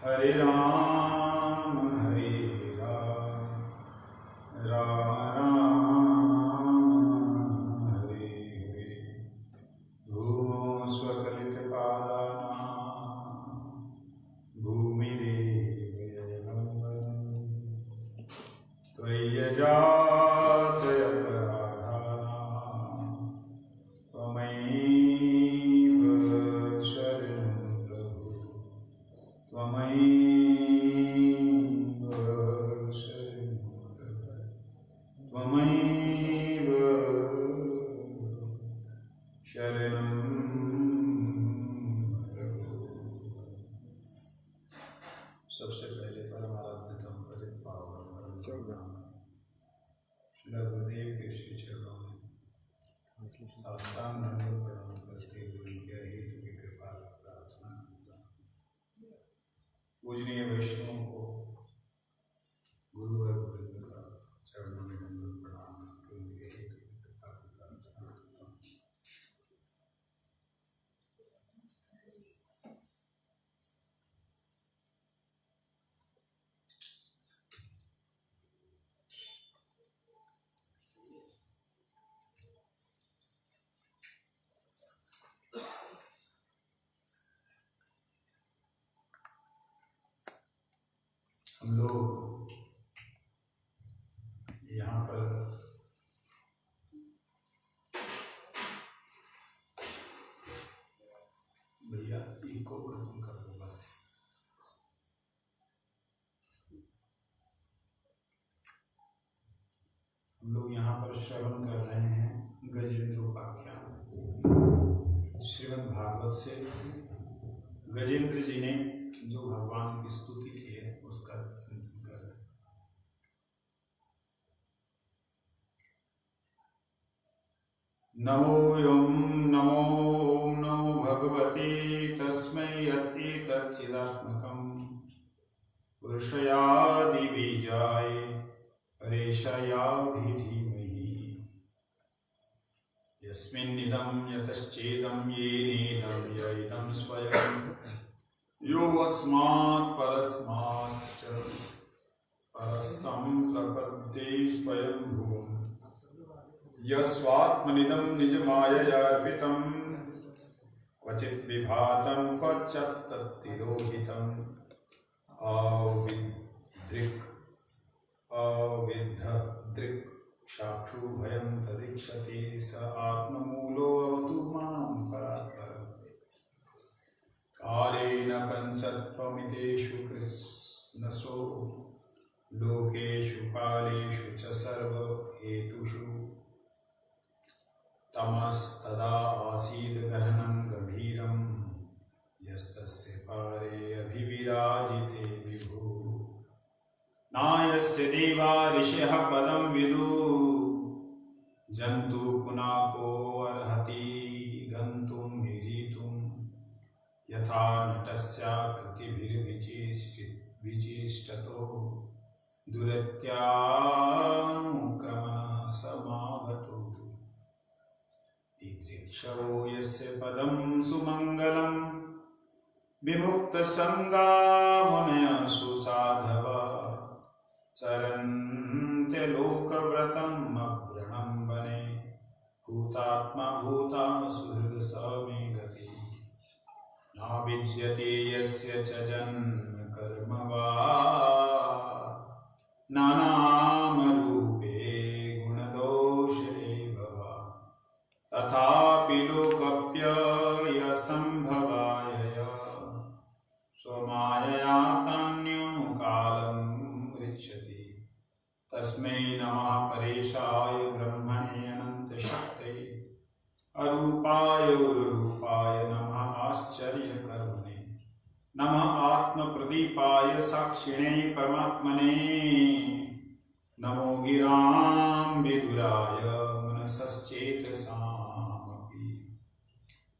हरे राम राम राम हरे हरे। धूमो स्वकलितपादानां भूमिरेव ययनम्बरम्। त्वय्यजातयपराधानां त्वमैव शरणं प्रभु। त्वमैव शरणं प्रभु। त्वमैव शरणं प्रभु। सबसे पहले परमाराध्यतम पतित पावन परम श्री गुरुदेव के श्री चरणों में साष्टांग दंडवत प्रणाम करते हुए उनके हेतु की कृपा की प्रार्थना करता हूँ। पूजनीय वैष्णव को गुरुवर गोविंद का चरणों में दंडवत प्रणाम करके उनके हेतु की कृपा की प्रार्थना करता हूँ। हम लोग यहाँ पर भैया इको खत्म कर दो बस। हम लोग यहाँ पर श्रवण कर रहे हैं गजेंद्र उपाख्यान श्रीमद् भागवत से। गजेंद्र जी ने जो भगवान की स्तुति की है उसका चिंतन कर रहे हैं। नमो नमो भगवते तस्मै यत्तच्चिदात्मकं पुरुषयादि बीजाय परेशयाभि धीमहि यस्मिन्निदं यतश्चेदं येनेदं य इदं स्वयं यो अस्मात् परस्माच्च परस्तं प्रपद्ये स्वयंभुवम् यस्वात्मनिदं निजमाययार्पितं क्वचित् विभातं क्वचित् तत्तिरोहितम् अविद्धदृक् साक्षुभयं तदीक्षते स आत्ममूलो अवतु मां परात्परम्। कालेन पञ्चत्वमितेषु कृत्स्नसो लोकेषु कालेषु च सर्वहेतुषु तमस्तदा आसीद् गहनं गभीरं यस्तस्य पारे अभिविराजिते विभु। नायस्य देवा ऋषयः पदं विदु जन्तु पुनाको अर्हति गन्तुं हीरितुं यथा नटस्याकृतिभिर्विचेष्टतो दुरत्यानुक्रमणः समावतु। दिदृक्षवो यस्य पदं सुमङ्गलं विमुक्तसङ्गा मुनयः सुसाधवा चरन्ते लोकव्रतम् अग्रणं वने भूतात्मा भूता सुहृद समे गति। न विद्यते यस्य च जन्म कर्म वा नानामरूपे गुणदोषे भवा तथापि लोकप्ययसम्भवाय स्वमायया तान्यो कालं ऋच्छति। तस्मै नमः परेशाय ब्रह्मणे अनन्तशक्तये अरूपाय उर्रूपाय नमः आश्चर्यकर्मणे नमः आत्मप्रदीपाय साक्षिणे परमात्मने नमो गिरां विदुराय मनसश्चेतसामपि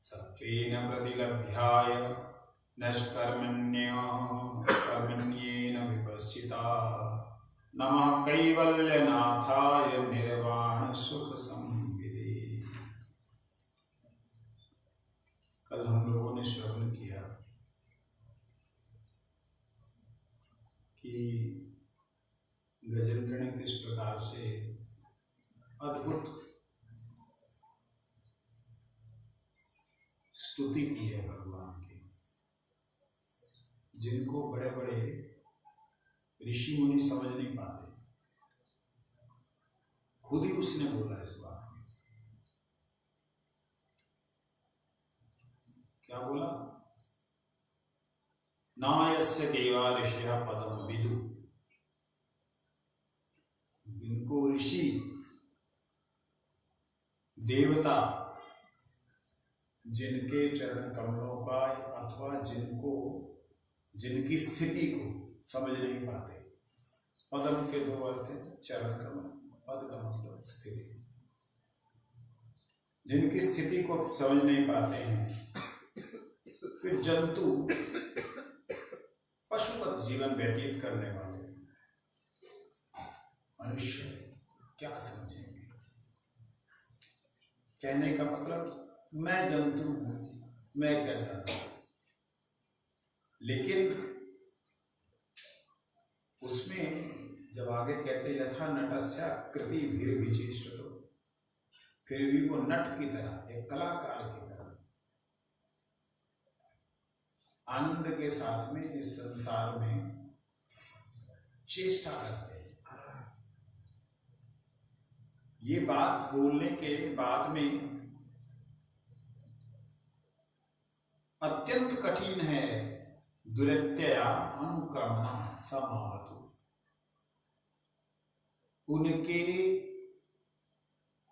सत्त्वेन प्रतिलभ्याय नष्कर्मण्येन विपश्चिता नमः कैवल्यनाथाय निर्वाण सुख संविदे। कल हम लोगों ने श्रवण किया से अद्भुत स्तुति की है भगवान की, जिनको बड़े बड़े ऋषि मुनि समझ नहीं पाते। खुद ही उसने बोला इस बात में। क्या बोला? न यस्य देवा ऋषयः पदम विदु। जिनको ऋषि देवता जिनके चरण कमलों का अथवा जिनकी स्थिति को समझ नहीं पाते। पदम के दो अर्थ हैं, चरण कमल, पद का मतलब स्थिति। जिनकी स्थिति को समझ नहीं पाते हैं, फिर जंतु पशुवत जीवन व्यतीत करने वाले मनुष्य क्या समझेंगे? कहने का मतलब मैं जंतु हूं, मैं क्या जानता हूं। लेकिन उसमें जब आगे कहते यथा नटस्य कृति भीर विचेष्टतो, फिर भी वो नट की तरह, एक कलाकार की तरह आनंद के साथ में इस संसार में चेष्टा करते हैं। ये बात बोलने के बाद में अत्यंत कठिन है। दुरत्यया अनुक्रमणा समावतु, उनके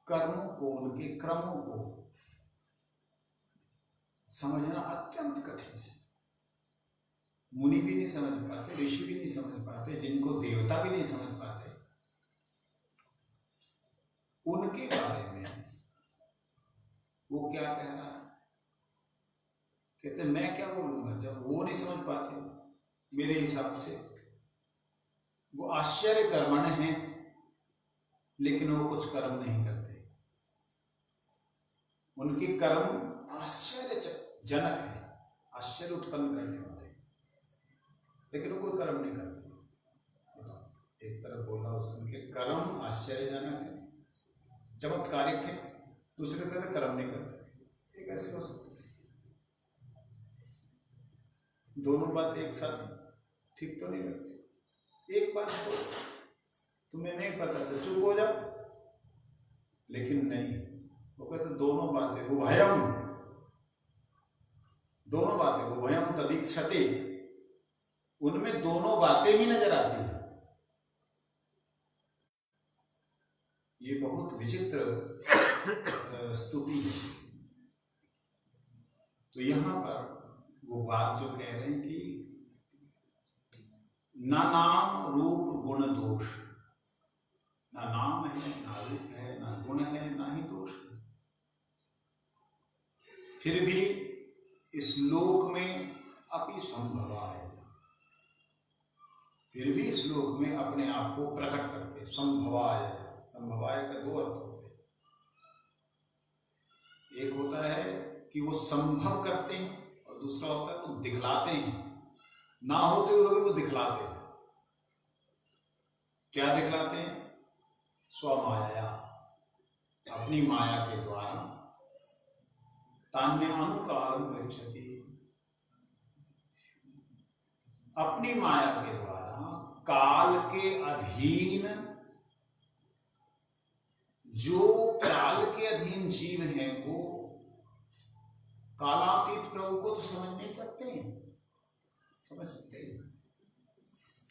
कर्मों को, उनके क्रमों को समझना अत्यंत कठिन है। मुनि भी नहीं समझ पाते, ऋषि भी नहीं समझ पाते, जिनको देवता भी नहीं समझ पाते। उनके बारे में वो क्या कह रहा है? कहते मैं क्या बोलूंगा जब वो नहीं समझ पाते। मेरे हिसाब से वो आश्चर्य कर्मण हैं, लेकिन वो कुछ कर्म नहीं करते। उनके कर्म आश्चर्यजनक है, आश्चर्य उत्पन्न करने वाले, लेकिन वो कोई कर्म नहीं करते। एक तरफ बोला उनके कर्म आश्चर्यजनक है, चमत्कारिक है, दूसरे तरफ कर्म नहीं करते। ये कैसे हो सकता है? दोनों बात एक साथ ठीक तो नहीं लगती। एक बात तो तुम्हें नहीं पता तो चुप हो जाओ, लेकिन नहीं, वो कहते दोनों बातें उभयम, दोनों बातें उभयम तदीक्षते, उनमें दोनों बातें ही नजर आती हैं। ये बहुत विचित्र स्तुति है। तो यहां पर वो बात जो कह रहे हैं कि ना नाम रूप गुण दोष, ना नाम है, ना रूप है, ना गुण है, ना ही दोष है, फिर भी इस लोक में अपि संभवाय, फिर भी इस लोक में अपने आप को प्रकट करते। संभवाय, संभवाय का दो अर्थ होते हैं। एक होता है कि वो संभव करते हैं, और दूसरा होता है वो दिखलाते हैं। ना होते हुए भी वो दिखलाते हैं। क्या दिखलाते हैं? स्वमाया, अपनी माया के द्वारा। तान्य अनुकाल गच्छति, अपनी माया के द्वारा काल के अधीन, जो काल के अधीन जीव हैं वो कालातीत प्रभु को तो समझ नहीं सकते हैं। समझ सकते हैं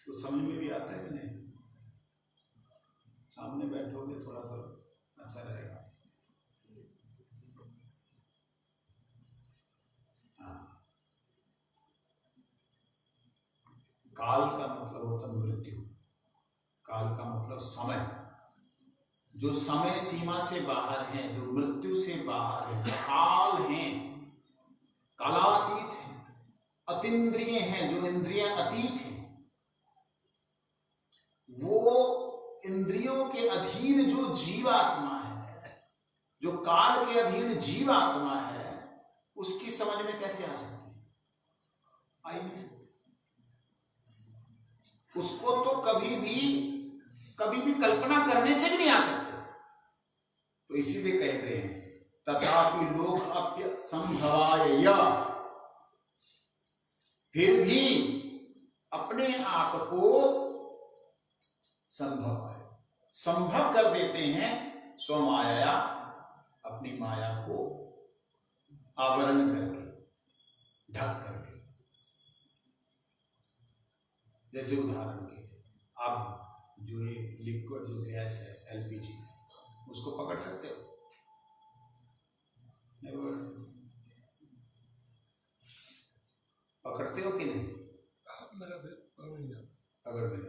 तो समझ में भी आता है कि नहीं? सामने बैठोगे थोड़ा सा अच्छा रहेगा। हाँ, काल का मतलब होता है मृत्यु, काल का मतलब समय। जो समय सीमा से बाहर है, जो मृत्यु से बाहर है, काल हैं, कालातीत हैं, अतीन्द्रिय हैं, जो इंद्रियां अतीत हैं, वो इंद्रियों के अधीन जो जीवात्मा है, जो काल के अधीन जीवात्मा है, उसकी समझ में कैसे आ सकती है? आ ही नहीं सकती। उसको तो कभी भी कभी भी कल्पना करने से भी नहीं आ सकते। तो इसीलिए कहते हैं तथापि लोक अप्य संभवाय, फिर भी अपने आप को संभव कर देते हैं स्वमाया, अपनी माया को आवरण करके, ढक करके। जैसे उदाहरण के आप जो ये लिक्विड जो गैस है एलपीजी, उसको पकड़ सकते हो? पकड़ते हो कि नहीं? पकड़ में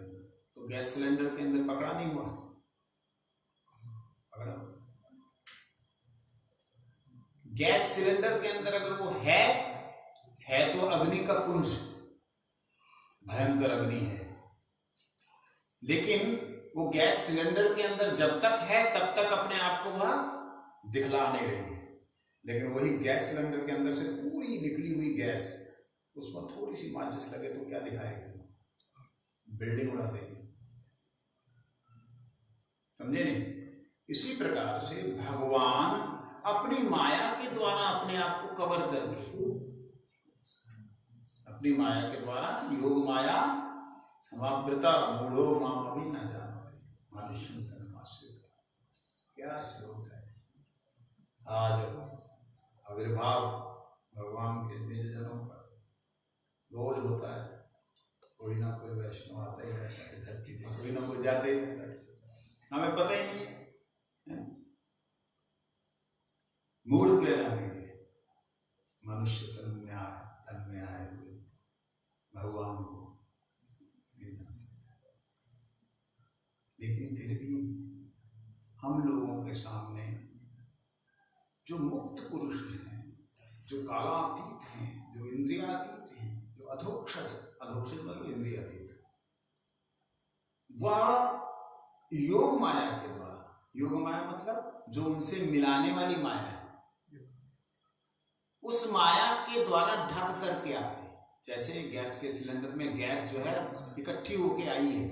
तो गैस सिलेंडर के अंदर पकड़ा नहीं हुआ, पकड़ा। गैस सिलेंडर के अंदर अगर वो है तो अग्नि का पुंज, भयंकर अग्नि है, लेकिन वो गैस सिलेंडर के अंदर जब तक है तब तक अपने आप को वह दिखला नहीं रही है। लेकिन वही गैस सिलेंडर के अंदर से पूरी निकली हुई गैस, उसमें थोड़ी सी माचिस लगे तो क्या दिखाएगी? बिल्डिंग उड़ा देगी। समझे नहीं? इसी प्रकार से भगवान अपनी माया के द्वारा अपने आप को कवर करके, अपनी माया के द्वारा, योग माया समावृता मूढ़ो माम अभी न जानो मनुष्य क्या श्लोक है। आज आविर्भाव भगवान के निज जनों पर रोज होता है, कोई ना कोई वैष्णव आता ही रहता है धरती पर, कोई ना कोई जाते ही रहता है, हमें पता ही नहीं है। मूढ़ क्या जानेंगे? मनुष्य तन में आए हुए भगवान को नहीं जान सकते। लेकिन फिर भी हम लोगों के सामने जो मुक्त पुरुष हैं, जो कालातीत हैं, जो इंद्रियातीत हैं, जो अधोक्षज मतलब इंद्रियातीत, वह योग माया के द्वारा, योग माया मतलब जो उनसे मिलाने वाली माया है, उस माया के द्वारा ढक करके आते हैं। जैसे गैस के सिलेंडर में गैस जो है इकट्ठी होके आई है,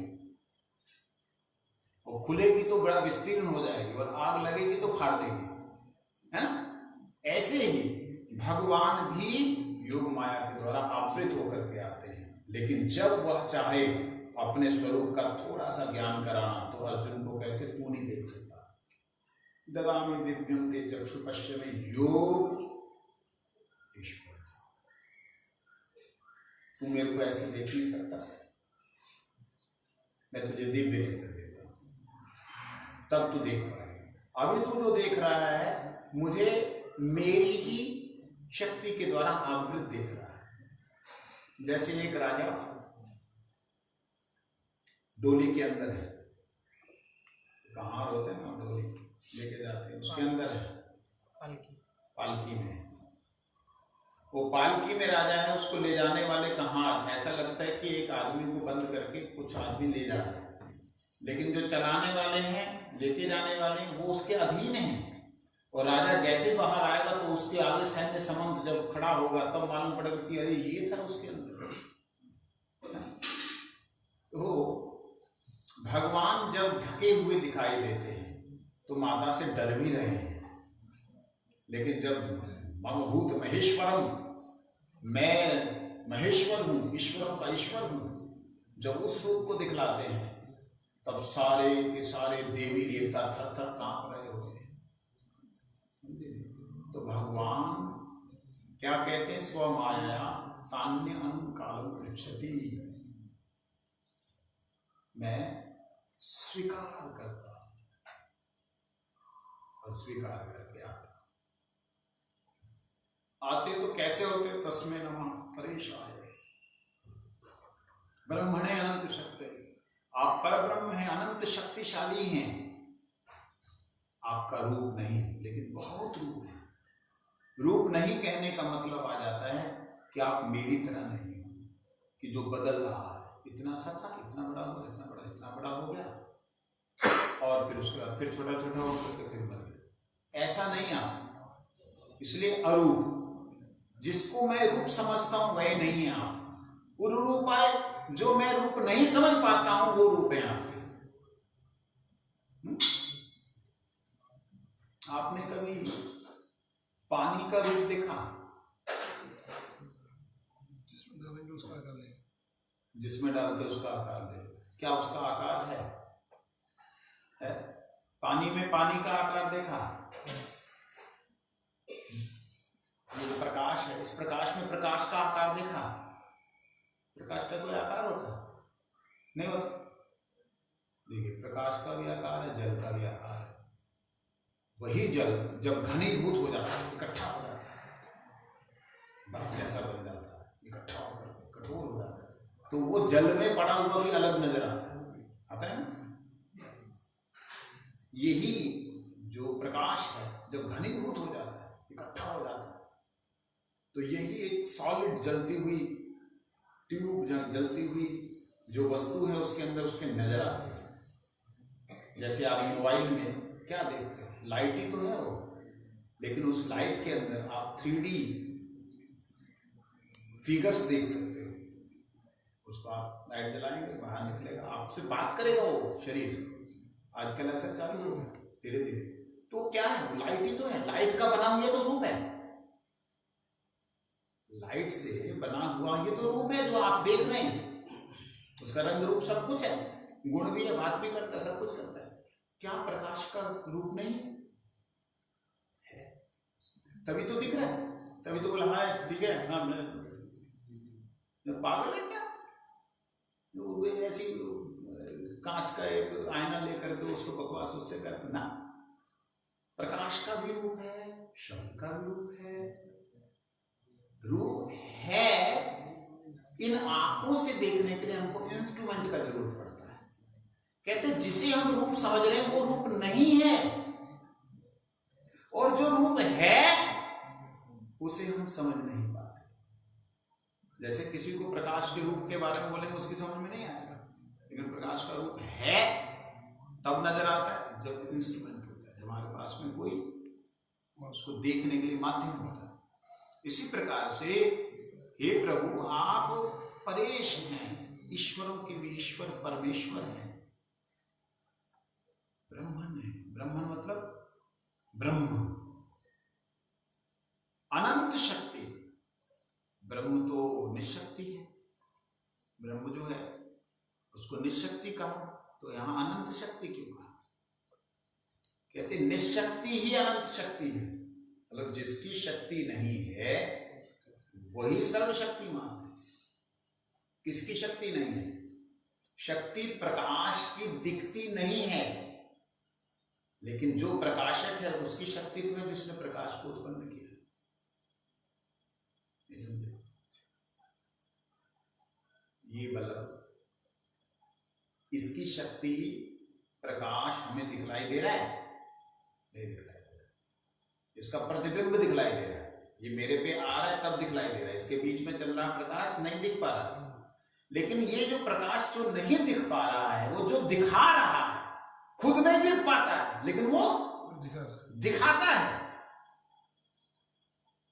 और खुलेगी तो बड़ा विस्तीर्ण हो जाएगी, और आग लगेगी तो फाड़ देगी, है ना? ऐसे ही भगवान भी योग माया के द्वारा आवृत होकर के आते हैं। लेकिन जब वह चाहे अपने स्वरूप का थोड़ा सा ज्ञान कराना, तो अर्जुन को कहते तू नहीं देख सकता। ददामि दिव्यम ते चक्षु पश्यमे योग ईश्वर, तू मेरे को ऐसे देख नहीं सकता, मैं तुझे दिव्य नेत्र देता हूं, तब तू देख पाएगा। अभी तू जो देख रहा है मुझे मेरी ही शक्ति के द्वारा आवृत देख रहा है। जैसे एक राजा डोली के अंदर है, कहां होते हैं ना, डोली लेके जाते हैं, उसके अंदर है पालकी में, वो पालकी में राजा है, उसको ले जाने वाले कहां, ऐसा लगता है कि एक आदमी को बंद करके कुछ आदमी ले जा रहे हैं, लेकिन जो चलाने वाले हैं, लेके जाने वाले हैं, वो उसके अधीन हैं। और राजा जैसे बाहर आएगा तो उसके आगे सैन्य समंत जब खड़ा होगा तब मालूम पड़ेगा कि अरे ये था उसके अंदर। तो भगवान जब ढके हुए दिखाई देते हैं तो माता से डर भी रहे हैं, लेकिन जब ममभूत महेश्वरम, मैं महेश्वर हूं, ईश्वरों का ईश्वर हूं, जब उस रूप को दिखलाते हैं तब सारे के सारे देवी देवता थर थर कांप रहे होते हैं। तो भगवान क्या कहते हैं? स्वमाया तान्य कालम पृच्छति, मैं स्वीकार करता और स्वीकार करके आते तो कैसे होते? तस्मै नमः परेशाय ब्रह्मणे अनंत शक्ति, आप परब्रह्म हैं, अनंत शक्तिशाली हैं। आपका रूप नहीं, लेकिन बहुत रूप है। रूप नहीं कहने का मतलब आ जाता है कि आप मेरी तरह नहीं हो, कि जो बदल रहा है, इतना सा था, इतना बड़ा हो, इतना बड़ा हो गया, और फिर उसके बाद फिर छोटा छोटा हो करके फिर बढ़ गया, ऐसा नहीं आप। इसलिए अरूप, जिसको मैं रूप समझता हूं वह नहीं है आप। वो रूप आए, जो मैं रूप नहीं समझ पाता हूं वो रूप है आपके। आपने कभी पानी का रूप देखा? जिसमें डालेंगे उसका आकार ले, जिसमें डालते उसका आकार ले। क्या उसका आकार है? पानी में पानी का आकार देखा? ये जो प्रकाश है, इस प्रकाश में प्रकाश का आकार देखा? प्रकाश का कोई आकार होता नहीं होता। देखिए, प्रकाश का भी आकार है, जल का भी आकार है। वही जल जब घनीभूत हो जाता है, इकट्ठा हो जाता है, बर्फ जैसा बन जाता है, इकट्ठा होकर कठोर हो जाता है, तो वो जल में पड़ा हुआ भी अलग नजर आता है ना। यही जो प्रकाश है जब घनीभूत हो जाता है, इकट्ठा हो जाता है, तो यही एक सॉलिड जलती हुई ट्यूब, जलती हुई जो वस्तु है उसके अंदर उसके नजर आती है। जैसे आप मोबाइल में क्या देखते हो, लाइट ही तो है वो, लेकिन उस लाइट के अंदर आप 3D फिगर्स देख सकते हो। उसको आप लाइट जलाएंगे, बाहर निकलेगा, आपसे बात करेगा वो शरीर। आजकल ऐसा चालू हो गया धीरे धीरे। तो क्या है, लाइट ही तो है, लाइट का बना हुआ तो रूप है, लाइट से बना हुआ ये तो रूप है जो आप देख रहे हैं। उसका रंग रूप सब कुछ है, गुण भी है, बात भी करता है, सब कुछ करता है। क्या प्रकाश का रूप नहीं है? तभी तो दिख रहा है, तभी तो बोला हाँ ठीक है। हाँ, पागल है क्या? ऐसी कांच का एक आईना लेकर के उसको बकवास उससे कर ना। प्रकाश का भी रूप है, शब्द का भी रूप है। रूप है, इन आंखों से देखने के लिए हमको इंस्ट्रूमेंट का जरूरत पड़ता है। कहते हैं जिसे हम रूप समझ रहे हैं वो रूप नहीं है, और जो रूप है उसे हम समझ नहीं पाते। जैसे किसी को प्रकाश के रूप के बारे में बोलेंगे उसकी समझ में नहीं आएगा, लेकिन प्रकाश का रूप है तब नजर आता है जब इंस्ट्रूमेंट होता है, जब हमारे पास में कोई उसको देखने के लिए माध्यम होता है। इसी प्रकार से हे प्रभु आप परेश हैं, ईश्वरों के भी ईश्वर परमेश्वर हैं, ब्रह्मन है। ब्रह्मन मतलब ब्रह्म, अनंत शक्ति। ब्रह्म तो निशक्ति है, ब्रह्म जो है उसको निशक्ति कहा, तो यहां अनंत शक्ति क्यों कहा? कहते निशक्ति ही अनंत शक्ति है, मतलब जिसकी शक्ति नहीं है वही सर्वशक्तिमान है। किसकी शक्ति नहीं है? शक्ति प्रकाश की दिखती नहीं है, लेकिन जो प्रकाशक है उसकी शक्ति तो है जिसने प्रकाश को उत्पन्न किया। ये बल्ब, इसकी शक्ति प्रकाश हमें दिखलाई दे रहा है? नहीं दिखलाई दे रहा। इसका प्रतिबिंब दिखलाई दे रहा है, ये मेरे पे आ रहा है तब दिखलाई दे रहा है, इसके बीच में चल रहा प्रकाश नहीं दिख पा रहा। लेकिन ये जो प्रकाश जो नहीं दिख पा रहा है, वो जो दिखा रहा है खुद नहीं दिख पाता है, लेकिन वो दिखाता है।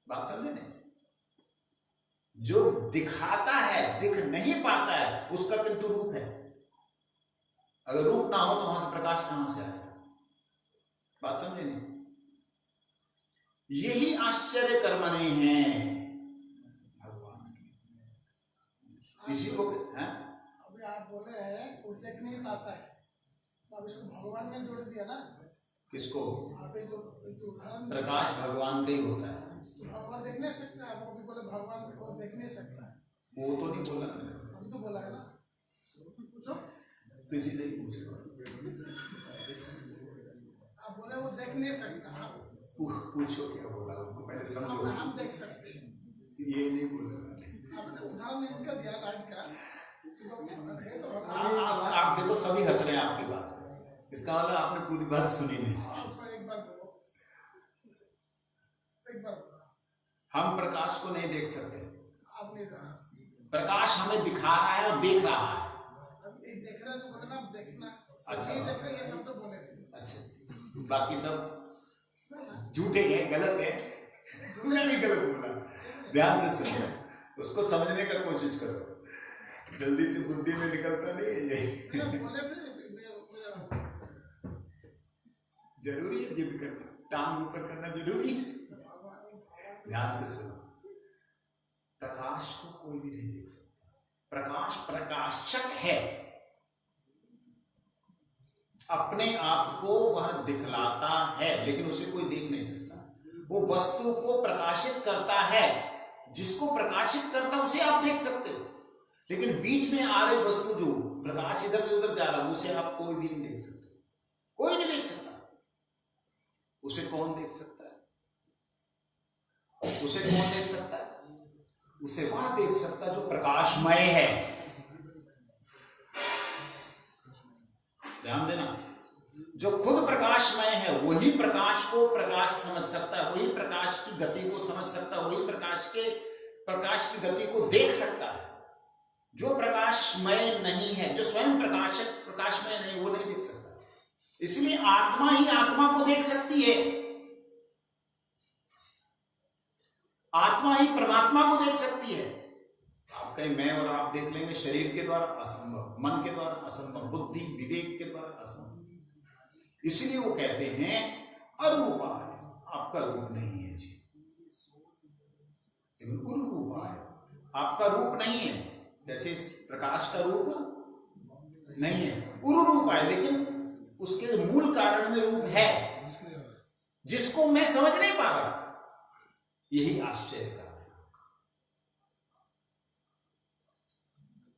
बात समझे नहीं? जो दिखाता है दिख नहीं पाता है, उसका किंतु रूप है। अगर रूप ना हो तो वहां से प्रकाश कहां से आएगा? बात समझे नहीं? यही आश्चर्य कर्मणि है भगवान की। इसी को अभी आप बोले हैं वो देख नहीं पाता है, तो अब इसको भगवान ने जोड़ दिया ना। किसको? जो प्रकाश भगवान का ही होता है, भगवान देख नहीं सकता। आप अभी बोले भगवान को देख नहीं सकता है, वो तो नहीं बोला, अभी तो बोला है ना। पूछो, किसी से ही पूछो। आप बोले वो देख नहीं सकता, पूछो क्या बोला उनको, पहले समझो। हम देख सकते हैं, ये नहीं बोला। आपने उदाहरण इनका दिया लाइट का, तो आप देखो सभी हंस रहे हैं आपकी बात, इसका मतलब आपने पूरी बात सुनी नहीं। एक बार बोलो, एक बार। हम प्रकाश को नहीं देख सकते, आप नहीं प्रकाश हमें दिखा रहा है और देख रहा है। देख रहे तो बोले ना, देखना। अच्छा, देख रहे ये सब तो बोले। अच्छा, बाकी सब झूठे हैं, गलत है। तुमने भी गलत बोला, ध्यान से सुनो, उसको समझने का कोशिश करो, जल्दी से बुद्धि में निकलता नहीं है ये। जरूरी है जिद करना, टांग ऊपर करना जरूरी है। ध्यान से सुनो, प्रकाश को कोई भी नहीं देख सकता। प्रकाश प्रकाशक है, अपने आप को वह दिखलाता है, लेकिन उसे कोई देख नहीं सकता। वो वस्तु को प्रकाशित करता है, जिसको प्रकाशित करता है उसे आप देख सकते हो, लेकिन बीच में आ रही वस्तु जो प्रकाश इधर से उधर जा रहा है उसे आप कोई भी नहीं देख सकते। कोई नहीं देख सकता। उसे कौन देख सकता है? उसे कौन देख सकता है? उसे वह देख सकता है जो प्रकाशमय है। ध्यान देना, जो खुद प्रकाशमय है वही प्रकाश को प्रकाश समझ सकता है, वही प्रकाश की गति को समझ सकता है, वही प्रकाश की गति को देख सकता है। जो प्रकाशमय नहीं है, जो स्वयं प्रकाशमय नहीं, वो नहीं देख सकता। इसलिए आत्मा ही आत्मा को देख सकती है, आत्मा ही परमात्मा को देख सकती है। आप कहीं मैं और आप देख लेंगे शरीर के द्वारा असंभव, मन के द्वारा असंभव, बुद्धि विवेक के द्वारा असंभव। इसलिए वो कहते हैं अरूपाय, आपका रूप नहीं है जी, लेकिन उरूपाय, आपका रूप नहीं है। जैसे इस प्रकाश का रूप नहीं है, उरूपाय, लेकिन उसके मूल कारण में रूप है, जिसको मैं समझ नहीं पा रहा। यही आश्चर्य का है।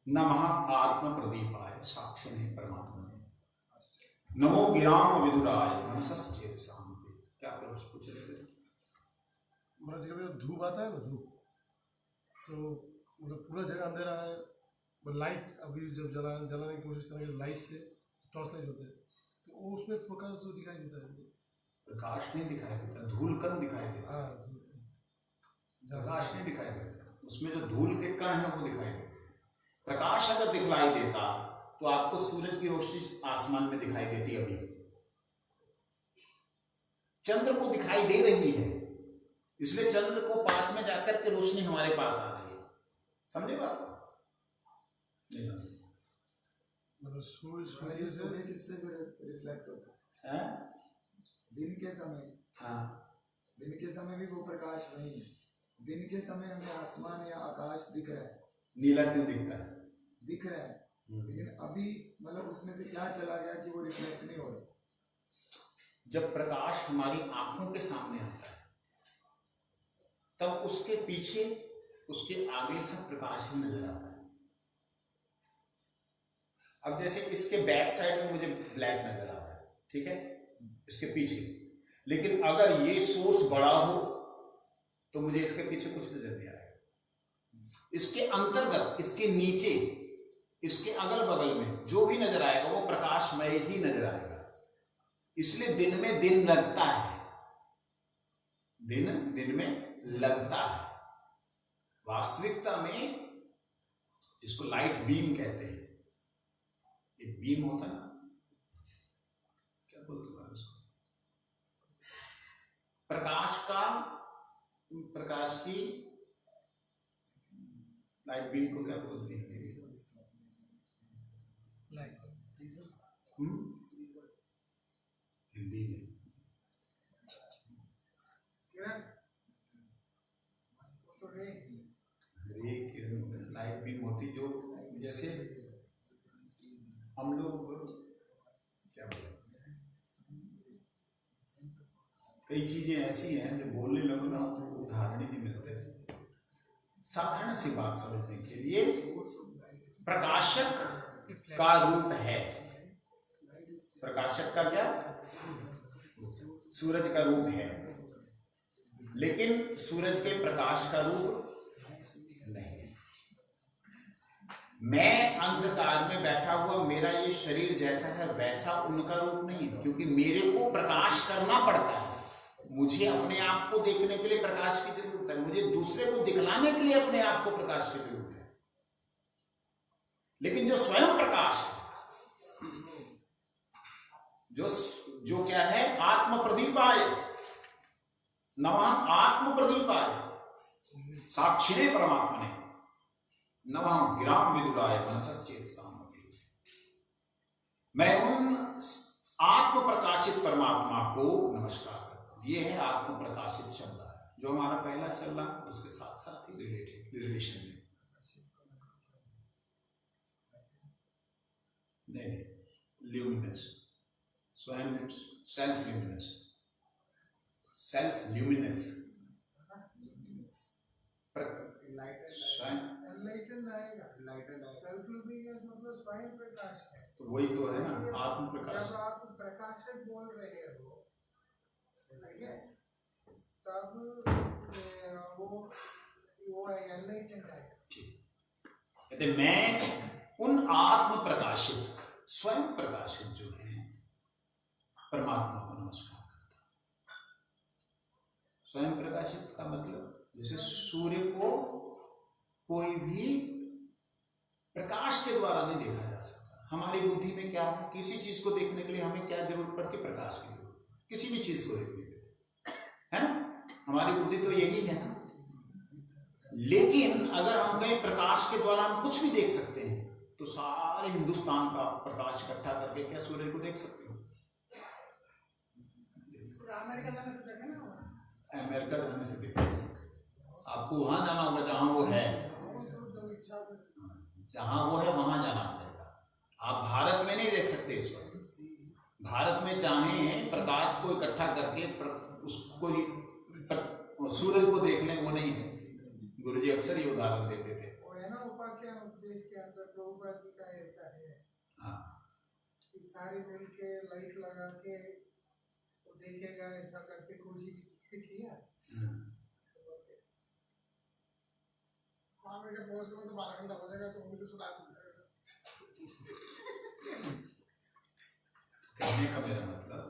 नमः आत्म प्रदीपाय, साक्षी नहीं परमात्मा ने। नमो गिराम विदुराय मनसश्चेत सामने। क्या प्रश्न पूछ रहे थे? मतलब जब धूप आता है ना, धूप तो मतलब पूरा जगह अंधेरा है, लाइट अभी जब जलाने की कोशिश करेंगे लाइट से, टॉर्च लाइट होते हैं, तो वो उसमें प्रकाश जो दिखाई देता है। प्रकाश नहीं दिखाई देता, धूल कण दिखाई देता। हाँ, प्रकाश नहीं दिखाई देता, उसमें जो धूल के कण है वो दिखाई देते। प्रकाश अगर दिखलाई देता तो आपको सूरज की रोशनी आसमान में दिखाई देती। अभी चंद्र को दिखाई दे रही है, इसलिए चंद्र को पास में जाकर के रोशनी हमारे पास आ रही है। समझे बात? नहीं समझे? मतलब सूर्य से किससे रिफ्लेक्ट होता है? दिन के समय। हाँ, दिन के समय भी वो प्रकाश नहीं है। दिन के समय हमें आसमान या आकाश दिख रहा है। नीला क्यों दिखता है? दिख रहा है, लेकिन अभी मतलब उसमें से क्या चला गया कि वो रिफ्लेक्ट नहीं हो रहा। जब प्रकाश हमारी आंखों के सामने आता है तब उसके पीछे, उसके आगे सब प्रकाश ही नजर आता है। अब जैसे इसके बैक साइड में मुझे ब्लैक नजर आ रहा है, ठीक है, इसके पीछे, लेकिन अगर ये सोर्स बड़ा हो तो मुझे इसके पीछे कुछ नजर नहीं आएगा। इसके अंतर्गत, इसके नीचे, इसके अगल बगल में जो भी नजर आएगा वो प्रकाशमय ही नजर आएगा। इसलिए दिन में दिन लगता है, दिन में लगता है। वास्तविकता में इसको लाइट बीम कहते हैं। एक बीम होता है ना, क्या बोलते हैं उसको, प्रकाश की लाइट बीम को क्या बोलते हैं? हिंदी में लाइट बीम होती, जो जैसे हम लोग क्या बोले, कई चीजें ऐसी हैं जो बोलने लगो ना तो उदाहरण ही नहीं मिलते। साधारण सी बात समझने के लिए, प्रकाशक का रूप है। प्रकाशक का क्या? सूरज का रूप है, लेकिन सूरज के प्रकाश का रूप नहीं। मैं अंधकार में बैठा हुआ, मेरा ये शरीर जैसा है वैसा उनका रूप नहीं, क्योंकि मेरे को प्रकाश करना पड़ता है। मुझे अपने आप को देखने के लिए प्रकाश की जरूरत है, मुझे दूसरे को दिखलाने के लिए अपने आप को प्रकाश की जरूरत है। लेकिन जो स्वयं प्रकाश है, जो क्या है, आत्म प्रदीपाय, नमः आत्म प्रदीपाय, साक्षिणे परमात्मा ने, नमः गिराम विदुराय मनसश्चेत सामने। मैं उन आत्म प्रकाशित परमात्मा को नमस्कार करता हूं। ये है आत्म प्रकाशित शब्द जो हमारा पहला चल रहा है, उसके साथ साथ ही रिलेटेड रिलेशन में। नहीं, ल्यूमिनस, स्वयं सेल्फ ल्यूमिनस, सेल्फ ल्यूमिनस स्वयं प्रकाश है। तो वही तो है ना आत्म प्रकाश। जब आप प्रकाशक बोल रहे हो तब वो एनलाइटेंड है। कहते मैं उन आत्म प्रकाशित स्वयं प्रकाशित जो है परमात्मा को नमस्कार करता। स्वयं प्रकाशित का मतलब जैसे सूर्य को कोई भी प्रकाश के द्वारा नहीं देखा जा सकता। हमारी बुद्धि में क्या है, किसी चीज को देखने के लिए हमें क्या जरूरत पड़ती है, प्रकाश की जरूरत, किसी भी चीज को देखने के लिए, है ना। हमारी बुद्धि तो यही है ना। लेकिन अगर हम कहीं प्रकाश के द्वारा हम कुछ भी देख सकते हैं तो सारे हिंदुस्तान का प्रकाश इकट्ठा करके क्या सूर्य को देख सकते हो? अमेरिका जाने से देखे ना, अमेरिका जाने से देखे, आपको वहां जाना होगा जहां वो है, जहां वो है वहां जाना पड़ेगा। आप भारत में नहीं देख सकते इस वक्त। भारत में चाहे प्रकाश को इकट्ठा करके उसको सूरज को देख लें, वो नहीं है। गुरुजी अक्सर ये उदाहरण देते थे। वो है ना उपाख्यान उपदेश के अंदर प्रभुपाद जी का ऐसा है। हाँ, कि सारी मिलके लाइट लगा के तो देखेगा, ऐसा करके कोशिश किया। मान लीजिए बहुत समय तो 12 घंटा हो जाएगा, तो उम्मीद तो सुना कहने का मेरा मतलब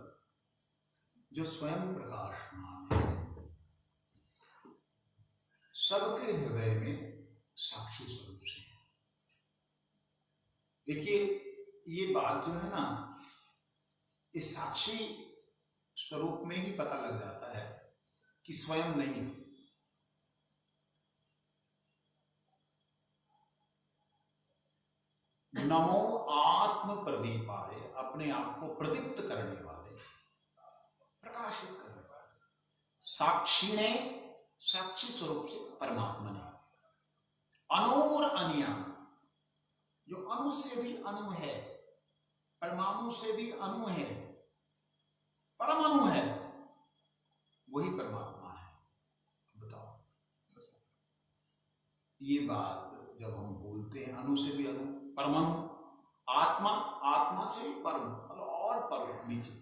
जो स्वयं प्रकाशमान है सबके हृदय में साक्षी स्वरूप से है। देखिए ये बात जो है ना, इस साक्षी स्वरूप में ही पता लग जाता है कि स्वयं नहीं है। नमो आत्म प्रदीपाय, अपने आप को प्रदीप्त करने वाले, प्रकाशित करने वाले, साक्षी ने, साक्षी स्वरूप से परमात्मा ने, अणोर अनिया, जो अणु से भी अणु है, परमाणु से भी अणु है, परमाणु है, वही परमात्मा है। बताओ, ये बात जब हम बोलते हैं अणु से भी अणु, परमाणु, आत्मा, आत्मा से परम और परम नीचे।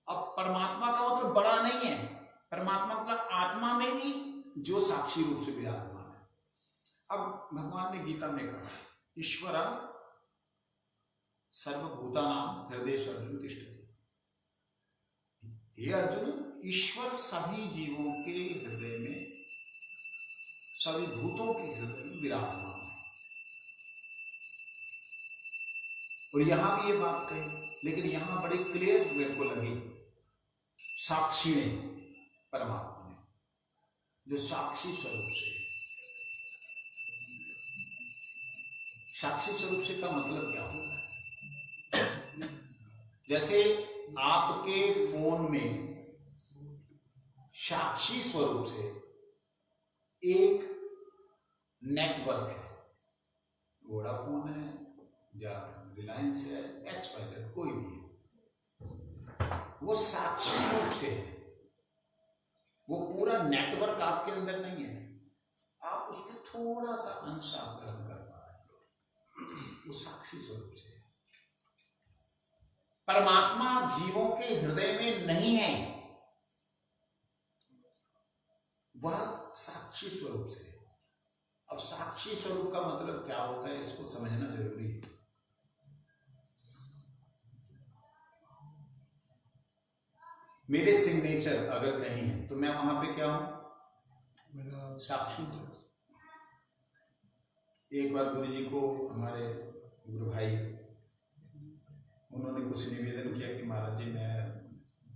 अब परमात्मा का मतलब बड़ा नहीं है, परमात्मा का आत्मा में भी जो साक्षी रूप से विराजमान है। अब भगवान ने गीता में कहा ईश्वर सर्वभूतानां हृदयेषु अर्जुन तिष्ठति। हे अर्जुन, ईश्वर सभी जीवों के हृदय में, सभी भूतों के हृदय में विराजमान है। और यहां भी ये बात कही, लेकिन यहां बड़ी क्लियर मेरे को लगी, साक्षी ने, परमात्मा ने, जो साक्षी स्वरूप से। साक्षी स्वरूप से का मतलब क्या होता है? जैसे आपके फोन में साक्षी स्वरूप से एक नेटवर्क है, वोडाफोन है या रिलायंस है, XYZ कोई भी है, वो साक्षी रूप से है। वो पूरा नेटवर्क आपके अंदर नहीं है, आप उसके थोड़ा सा अंश आप ग्रहण कर पा रहे हैं, वो साक्षी स्वरूप से है। परमात्मा जीवों के हृदय में नहीं है, वह साक्षी स्वरूप से है। अब साक्षी स्वरूप का मतलब क्या होता है, इसको समझना जरूरी है। मेरे सिग्नेचर अगर कहीं है तो मैं वहां पे क्या हूं? साक्षी। एक बार गुरु जी को हमारे गुरु भाई उन्होंने कुछ निवेदन किया कि महाराज जी मैं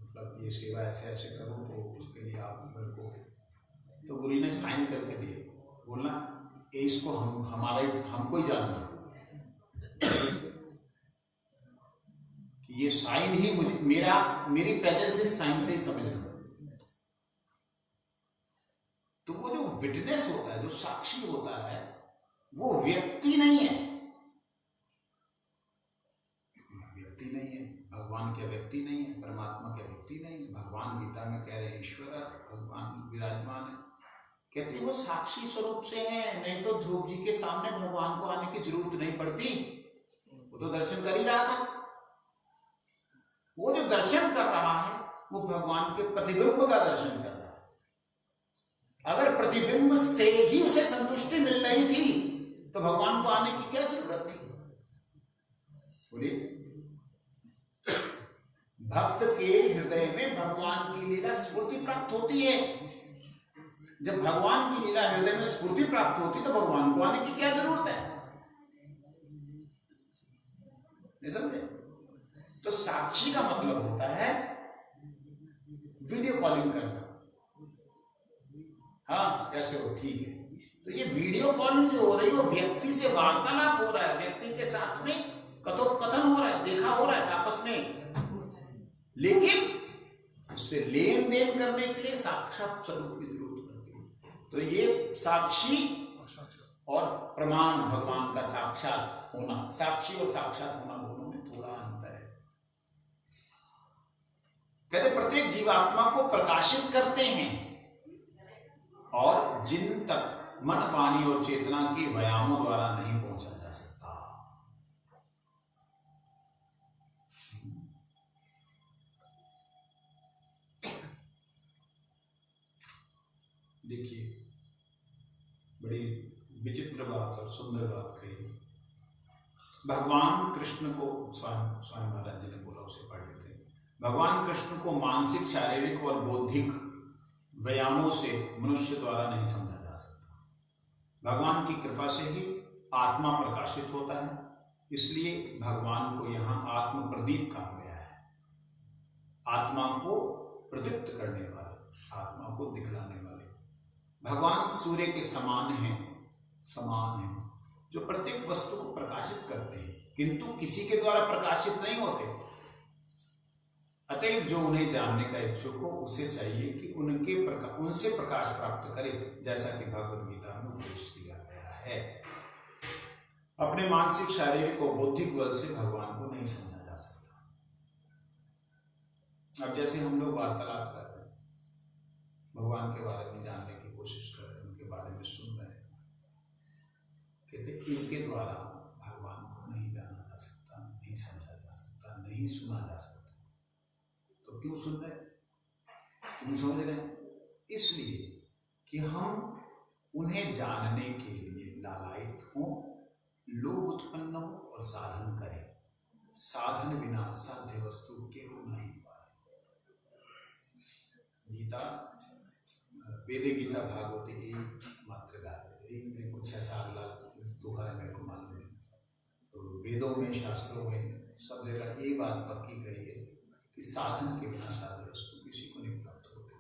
मतलब ये सेवा ऐसे ऐसे करूं, तो उसके लिए आप मेरे को, तो गुरु जी ने साइन करके दिए, बोलना इसको हमको ही जानना कि ये साइन ही मुझे, मेरी प्रेजेंस इस साइन से ही समझना। जो साक्षी होता है वो व्यक्ति नहीं है, व्यक्ति नहीं है। भगवान क्या व्यक्ति नहीं है, परमात्मा क्या व्यक्ति नहीं है। भगवान गीता में कह रहे हैं ईश्वर भगवान विराजमान है, कहते वो साक्षी स्वरूप से हैं, नहीं तो ध्रुव जी के सामने भगवान को आने की जरूरत नहीं पड़ती, वो तो दर्शन कर ही रहा था। वो जो दर्शन कर रहा है वो भगवान के प्रतिबिंब का दर्शन कर रहा है। अगर प्रतिबिंब से ही उसे संतुष्टि मिल रही थी तो भगवान को आने की क्या जरूरत थी? बोलिए। भक्त के हृदय में भगवान की लीला स्फूर्ति प्राप्त होती है। जब भगवान की लीला हृदय में स्फूर्ति प्राप्त होती तो भगवान को आने की क्या जरूरत है? नहीं समझे? तो साक्षी का मतलब होता है वीडियो कॉलिंग करना। हाँ कैसे हो, ठीक है। तो ये वीडियो कॉलिंग जो हो रही है वो व्यक्ति से वार्तालाप हो रहा है, व्यक्ति के साथ में कथोपकथन हो रहा है, देखा हो रहा है आपस में, लेकिन उससे लेन देन करने के लिए साक्षात स्वरूप की जरूरत पड़ती है। तो ये साक्षी और प्रमाण भगवान का साक्षात होना, साक्षी और साक्षात होना दोनों में थोड़ा अंतर है। कहते प्रत्येक जीवात्मा को प्रकाशित करते हैं और जिन तक मन वाणी और चेतना के व्यायामों द्वारा नहीं पहुंचा जा सकता। देखिए बड़ी विचित्र बात और सुंदर बात कही। भगवान कृष्ण को स्वयं महाराज जी ने बोला, उसे पढ़ लेते हैं। भगवान कृष्ण को मानसिक, शारीरिक और बौद्धिक व्यायामों से मनुष्य द्वारा नहीं समझा जा सकता। भगवान की कृपा से ही आत्मा प्रकाशित होता है, इसलिए भगवान को यहाँ आत्म प्रदीप कहा गया है। आत्मा को प्रदीप्त करने वाले, आत्मा को दिखलाने वाले। भगवान सूर्य के समान हैं, जो प्रत्येक वस्तु को प्रकाशित करते हैं, किंतु किसी के द्वारा प्रकाशित नहीं होते। अतएव जो उन्हें जानने का इच्छुक हो उसे चाहिए कि उनसे प्रकाश प्राप्त करे, जैसा कि भगवद गीता में उपदेश दिया गया है। अपने मानसिक, शारीरिक और बौद्धिक बल से भगवान को नहीं समझा जा सकता। अब जैसे हम लोग वार्तालाप कर रहे हैं, भगवान के बारे में जानने की कोशिश कर रहे हैं, उनके बारे में सुन रहे हैं, कहते इनके द्वारा भगवान को नहीं जाना जा सकता, नहीं समझा जा सकता, नहीं सुना जा सकता। तो क्यों सुन रहे, क्यों समझ रहे? इसलिए कि हम उन्हें जानने के लिए लालायित हों, लोभ उत्पन्न हो और साधन करें। साधन बिना साध्य वस्तु केहू नहीं पाए। गीता, वेदे गीता भागवती एक मात्र गाय में कुछ ऐसा अगला दोहरा मेरे को मालूम है। तो वेदों में, शास्त्रों में सब जगह ये बात पक्की कही है कि साधन के बिना साध्य वस्तु किसी को नहीं प्राप्त होते।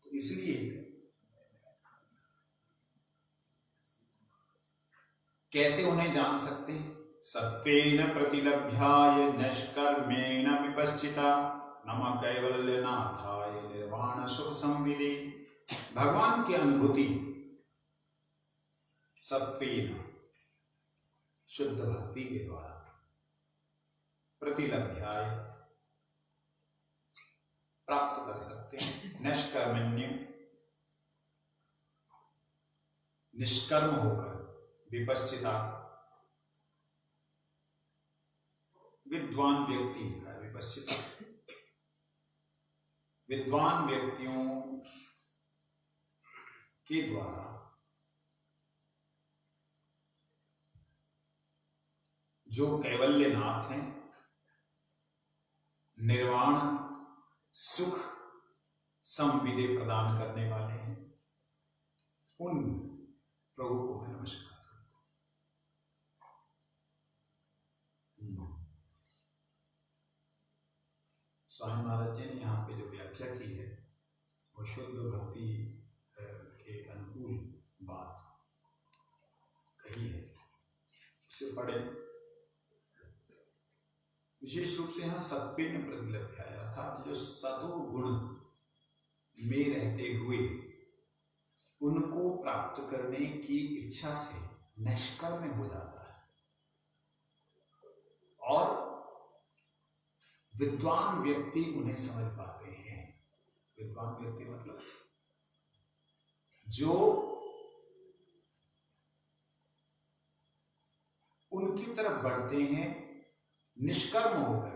तो इसलिए कैसे उन्हें जान सकते हैं? सत्वेन प्रतिलभ्याय निष्कर्मेण विपश्चिता नमः कैवल्यनाथाय निर्वाण सुख संविदे। भगवान की अनुभूति सत्वेन, शुद्ध भक्ति के द्वारा, प्रतिलभ्याय, प्राप्त कर सकते हैं। निष्कर्मण्य, निष्कर्म होकर, विपश्चिता, विद्वान व्यक्ति का विपश्चिता, विद्वान व्यक्तियों के द्वारा जो कैवल्यनाथ हैं, निर्वाण सुख संविदे प्रदान करने वाले हैं, उन प्रभु को मैं नमस्कार करता हूं। स्वामी महाराज जी ने यहाँ पे जो व्याख्या की है वो शुद्ध भक्ति के अनुकूल बात कही है, उसे पढ़े। विशेष रूप से यहाँ सत्वेन प्रतिलभ्याय, अर्थात जो सतो गुण में रहते हुए उनको प्राप्त करने की इच्छा से निष्कर्म हो जाता है। और विद्वान व्यक्ति उन्हें समझ पाते हैं। विद्वान व्यक्ति मतलब जो उनकी तरफ बढ़ते हैं निष्कर्म होकर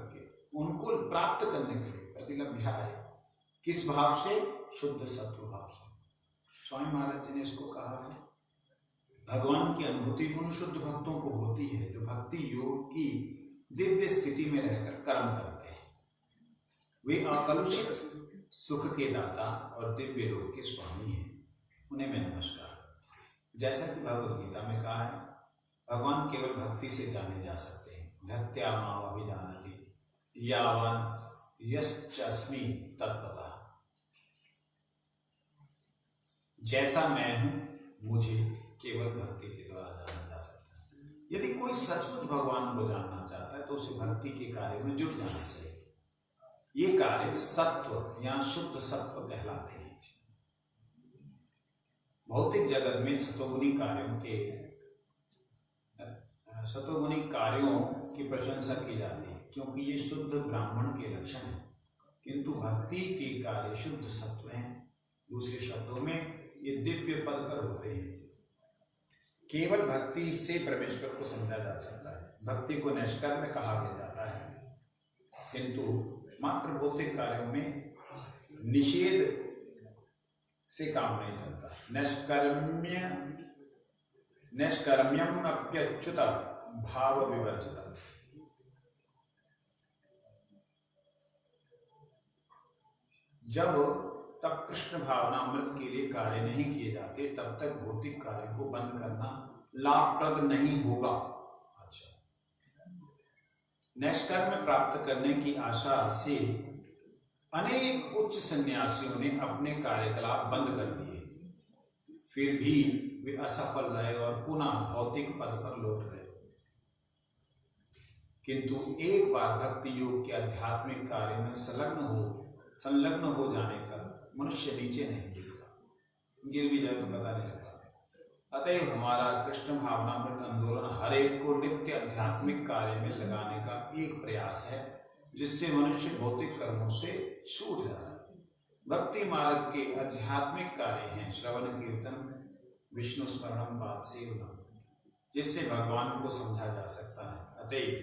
के उनको प्राप्त करने के लिए, प्रतिलभ्याय, किस भाव से? शुद्ध सत्व भाव से। स्वामी महाराज जी ने इसको कहा है, भगवान की अनुभूति उन शुद्ध भक्तों को होती है जो भक्ति योग की दिव्य स्थिति में रहकर कर्म करते हैं। वे अकलुषित सुख के दाता और दिव्य लोक के स्वामी हैं। उन्हें मैं नमस्कार। जैसा कि भगवद गीता में कहा है, भगवान केवल भक्ति से जाने जा सकते हैं। भक्त्या माम अभिजानति यावान यश्चास्मि तत्त्वतः। जैसा मैं हूं मुझे केवल भक्ति के द्वारा जाना जा सकता है। यदि कोई सचमुच भगवान को जानना चाहता है तो उसे भक्ति के कार्य में जुट जाना चाहिए। ये कार्य सत्व या शुद्ध सत्व कहलाते हैं। भौतिक जगत में सतोगुणी कार्यों की प्रशंसा की जाती है क्योंकि ये शुद्ध ब्राह्मण के लक्षण हैं, किंतु भक्ति के कार्य शुद्ध सत्व हैं। दूसरे शब्दों में ये दिव्य पद पर होते हैं। केवल भक्ति से परमेश्वर को समझा जा सकता है। भक्ति को निष्कर्म कहा जाता है, किंतु मात्र भौतिक कार्यों में निषेध से काम नहीं चलता। निष्कर्म्यम अप्यच्युत भाव विवर्जित। जब तक कृष्ण भावना अमृत के लिए कार्य नहीं किए जाते तब तक भौतिक कार्य को बंद करना लाभप्रद नहीं होगा। अच्छा, निष्कर्म प्राप्त करने की आशा से अनेक उच्च सन्यासियों ने अपने कार्यकलाप बंद कर दिए, फिर भी वे असफल रहे और पुनः भौतिक पद पर लौट गए। किंतु एक बार भक्ति योग के आध्यात्मिक कार्य में संलग्न हो जाने पर मनुष्य नीचे नहीं गिरता, गिर भी जाए तो पता नहीं लगता। अतएव हमारा कृष्ण भावनामृत आंदोलन हर एक को नित्य आध्यात्मिक कार्य में लगाने का एक प्रयास है, जिससे मनुष्य भौतिक कर्मों से छूट जाता है। भक्ति मार्ग के आध्यात्मिक कार्य हैं श्रवण कीर्तन, विष्णु स्मरणम, पाद सेवनम, जिससे भगवान को समझा जा सकता है। अतएव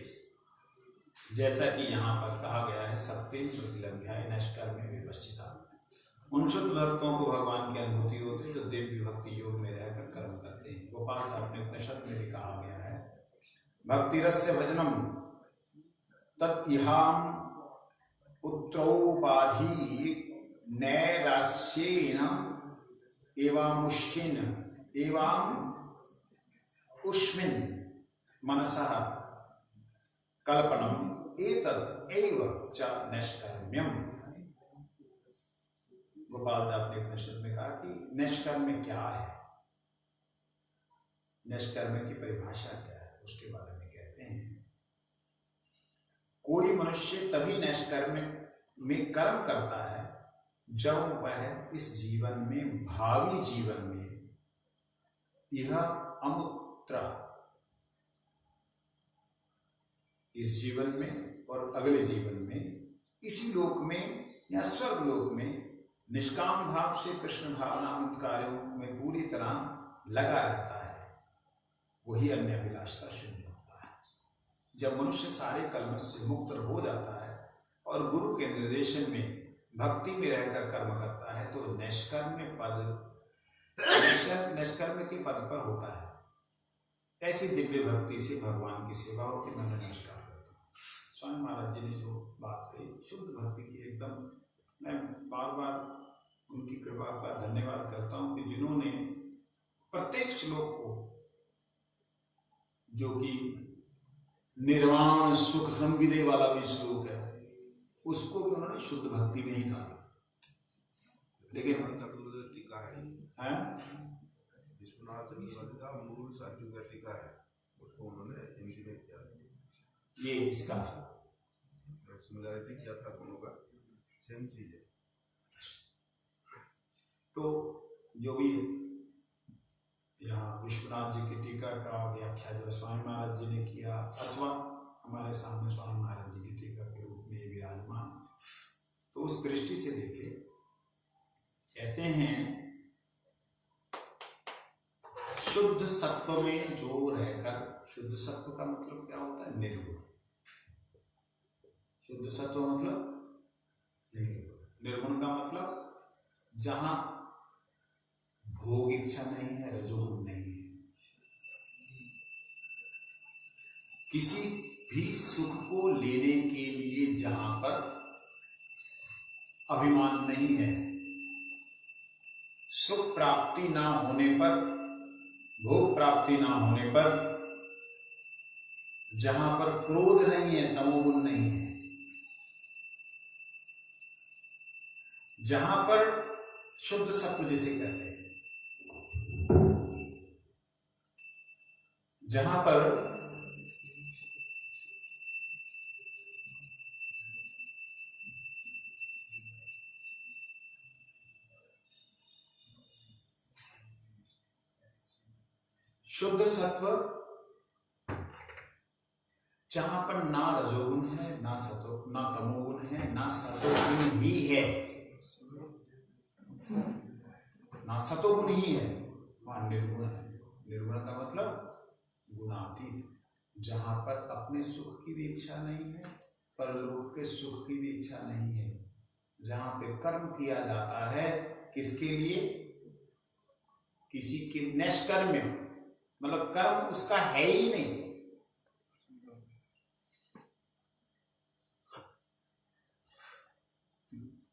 जैसा कि यहाँ पर कहा गया है, सत्यम प्रतिलभ्याय निष्कर्म विपश्चिता। उन शुद्ध भक्तों को भगवान की अनुभूति होती है जो दिव्य भक्ति योग में रहकर कर्म करते हैं। गोपाल अपने उपनिषद में भी कहा गया है, भक्तिरस्य भजनम तत्इहाम उत्रोपाधि नैराश्येन एवामुष्किन एवं उष्मिन मनसः कल्पनम एतद एव च निष्कर्म्यम। गोपाल दास ने उपनिषद में कहा कि निष्कर्म क्या है, निष्कर्म की परिभाषा क्या है, उसके बारे में कहते हैं, कोई मनुष्य तभी निष्कर्म में कर्म करता है जब वह इस जीवन में, भावी जीवन में, यह अमूत्र, इस जीवन में और अगले जीवन में, इसी लोक में या स्वर्ग लोक में निष्काम भाव से कृष्ण भावनामृत कार्यों में पूरी तरह लगा रहता है, वही अन्य अभिलाषता शून्य होता है। जब मनुष्य सारे कलम से मुक्त हो जाता है और गुरु के निर्देशन में भक्ति में रहकर कर्म करता है तो निष्कर्म के पद पर होता है। ऐसी दिव्य भक्ति से भगवान की सेवा होती। मैं नमस्कार करता हूँ। स्वामी महाराज जी ने जो बात कही शुद्ध भक्ति की, एकदम मैं बार बार उनकी कृपा का धन्यवाद करता हूँ कि जिन्होंने प्रत्येक श्लोक को, जो कि निर्वाण सुख संविदे वाला भी श्लोक है, उसको भी उन्होंने शुद्ध भक्ति में ही कहा। लेकिन टीका है विश्वनाथ का मूल साहित्य का टीका है, उसको उन्होंने हिंदी में किया। ये इसका सिमिलरिटी किया था दोनों का, सेम चीज है। तो जो भी यहाँ विश्वनाथ जी की टीका का व्याख्या जो स्वामी महाराज जी ने किया, अथवा हमारे सामने स्वामी महाराज जी की टीका के रूप में विराजमान, तो उस दृष्टि से देखे कहते हैं शुद्ध सत्व में जो रहकर, शुद्ध सत्व का मतलब क्या होता है? निर्गुण। शुद्ध सत्व मतलब निर्गुण। निर्गुण का मतलब जहां भोग इच्छा नहीं है, रजोगुण नहीं है, किसी भी सुख को लेने के लिए जहां पर अभिमान नहीं है, सुख प्राप्ति ना होने पर, भोग प्राप्ति ना होने पर, जहां पर क्रोध नहीं है, तमोगुण नहीं है, जहां पर शुद्ध सत्व जिसे कहते हैं, जहां पर शुद्ध सत्व, जहां पर ना रजोगुण है, ना तमोगुण है, ना सतोगुण ही है, ना सतोगुण ही है, वहां निर्गुण है। निर्गुण का मतलब गुणातीत, जहां पर अपने सुख की भी इच्छा नहीं है, परलोक के सुख की भी इच्छा नहीं है, जहां पे कर्म किया जाता है किसके लिए? किसी के निष्कर्म, मतलब कर्म उसका है ही नहीं।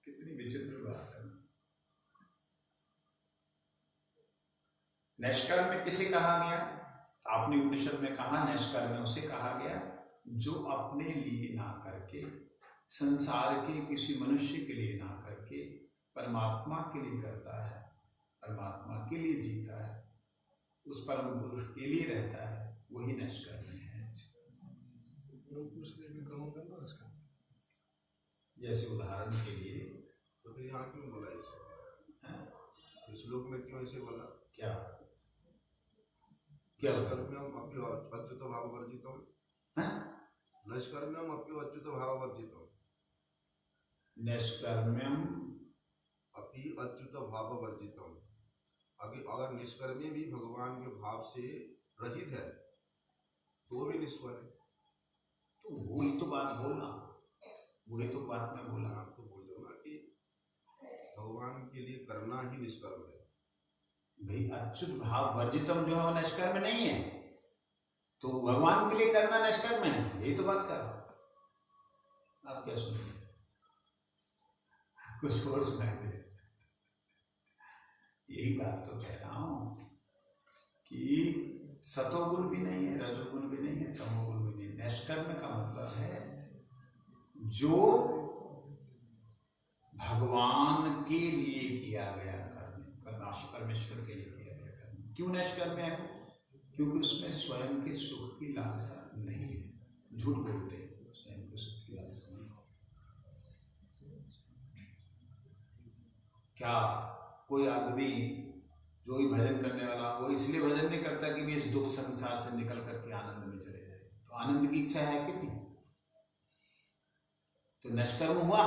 कितनी विचित्र बात है। निष्कर्म किसे कहा गया? आपने उपनिषद में कहा निष्कर्म उसे कहा गया जो अपने लिए ना करके, संसार के किसी मनुष्य के लिए ना करके, परमात्मा के लिए करता है, परमात्मा के लिए जीता है, उस परम पुरुष के लिए रहता है, वही निष्कर्म है। जैसे उदाहरण के लिए, तो यहाँ क्यों बोला इसे? इस श्लोक में क्यों ऐसे बोला? क्या क्या नैष्कर्म्यम अपि अच्युत भाववर्जितम, नैष्कर्म्यम अपि अच्युत भाववर्जितम, निष्कर्म्यम अपि अच्युत भाववर्जितम। अगर निष्कर्मी भी भगवान के भाव से रहित है तो भी निष्फल है। तो वही तो बात बोलना, वही तो बात मैं बोला। आप तो बोल रहे हो ना कि भगवान के लिए करना ही निष्कर्म है। भाई अच्युत भाव वर्जितम जो है वो निष्कर्म नहीं है, तो भगवान के लिए करना निष्कर्म है, यही तो बात कर रहा हूं। आप क्या सुनिए, कुछ और सुनाइए। यही बात तो कह रहा हूं कि सतोगुण भी नहीं है, रजोगुण भी नहीं है, तमोगुण भी नहीं है। निष्कर्म का मतलब है जो भगवान के लिए किया गया कर्म, परमेश्वर के लिए किया गया कर्म। क्यों निष्कर्म है? क्योंकि उसमें स्वयं के सुख की लालसा नहीं है। झूठ बोलते हैं, स्वयं के सुख की लालसा नहीं। क्या कोई आदमी जो भी भजन करने वाला वो इसलिए भजन नहीं करता कि भी इस दुख संसार से निकल करके आनंद में चले जाए? तो आनंद की इच्छा है कि नहीं? तो निष्कर्म हुआ।